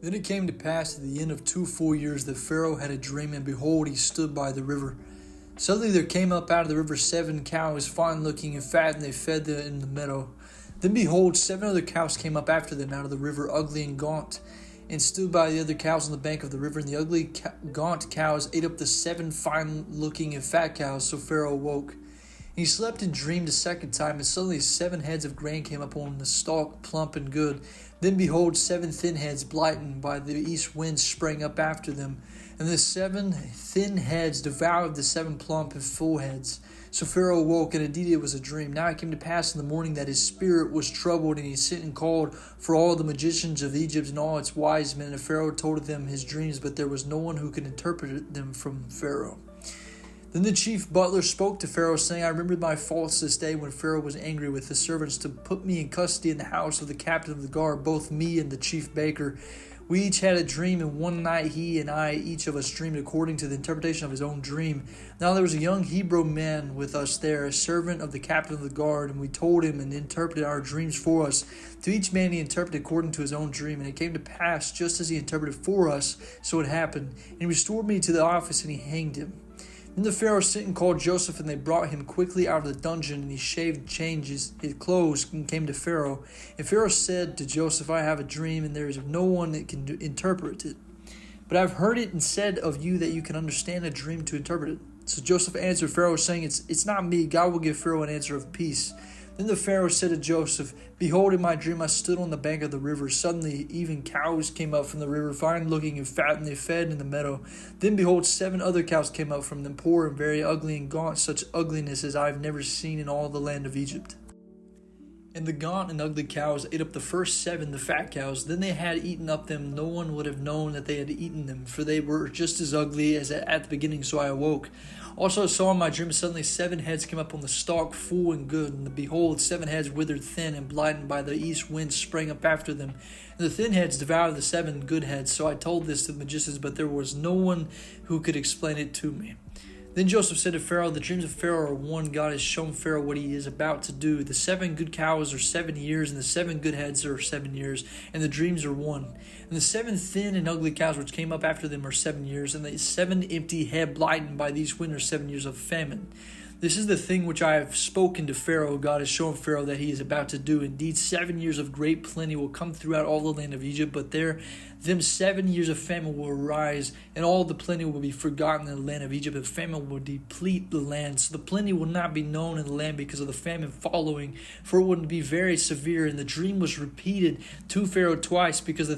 Then it came to pass at the end of 2 full years that Pharaoh had a dream, and behold, he stood by the river. Suddenly there came up out of the river 7 cows, fine looking and fat, and they fed them in the meadow. Then behold, 7 other cows came up after them out of the river, ugly and gaunt, and stood by the other cows on the bank of the river. And the ugly, gaunt cows ate up the 7 fine looking and fat cows. So Pharaoh awoke. He slept and dreamed a second time, and suddenly 7 heads of grain came up on the stalk, plump and good. Then behold, 7 thin heads, blighted by the east wind, sprang up after them. And the 7 thin heads devoured the 7 plump and full heads. So Pharaoh awoke, and indeed it was a dream. Now it came to pass in the morning that his spirit was troubled, and he sent and called for all the magicians of Egypt and all its wise men. And Pharaoh told them his dreams, but there was no one who could interpret them from Pharaoh. Then the chief butler spoke to Pharaoh, saying, I remember my faults this day when Pharaoh was angry with his servants to put me in custody in the house of the captain of the guard, both me and the chief baker. We each had a dream, and one night he and I, each of us, dreamed according to the interpretation of his own dream. Now there was a young Hebrew man with us there, a servant of the captain of the guard, and we told him and interpreted our dreams for us. To each man he interpreted according to his own dream, and it came to pass just as he interpreted for us, so it happened. And he restored me to the office, and he hanged him. Then the Pharaoh sent and called Joseph, and they brought him quickly out of the dungeon, and he shaved, changed his clothes, and came to Pharaoh. And Pharaoh said to Joseph, I have a dream, and there is no one that can interpret it. But I have heard it and said of you that you can understand a dream to interpret it. So Joseph answered Pharaoh, saying, It's not me. God will give Pharaoh an answer of peace. Then the Pharaoh said to Joseph, Behold, in my dream I stood on the bank of the river. Suddenly even cows came up from the river, fine looking and fat, and they fed in the meadow. Then behold, 7 other cows came up from them, poor and very ugly and gaunt, such ugliness as I have never seen in all the land of Egypt. And the gaunt and ugly cows ate up the first 7, the fat cows. Then they had eaten up them. No one would have known that they had eaten them, for they were just as ugly as at the beginning, so I awoke. Also I saw in my dream suddenly 7 heads came up on the stalk, full and good. And behold, 7 heads withered thin and blighted by the east wind sprang up after them. And the thin heads devoured the 7 good heads. So I told this to the magicians, but there was no one who could explain it to me. Then Joseph said to Pharaoh, The dreams of Pharaoh are one. God has shown Pharaoh what he is about to do. The 7 good cows are 7 years, and the 7 good heads are 7 years, and the dreams are one. And the 7 thin and ugly cows which came up after them are 7 years, and the 7 empty head blighted by these wind are 7 years of famine. This is the thing which I have spoken to Pharaoh. God has shown Pharaoh that he is about to do. Indeed, 7 years of great plenty will come throughout all the land of Egypt, but them 7 years of famine will arise, and all the plenty will be forgotten in the land of Egypt, and famine will deplete the land. So the plenty will not be known in the land because of the famine following, for it would be very severe. And the dream was repeated to Pharaoh twice, because the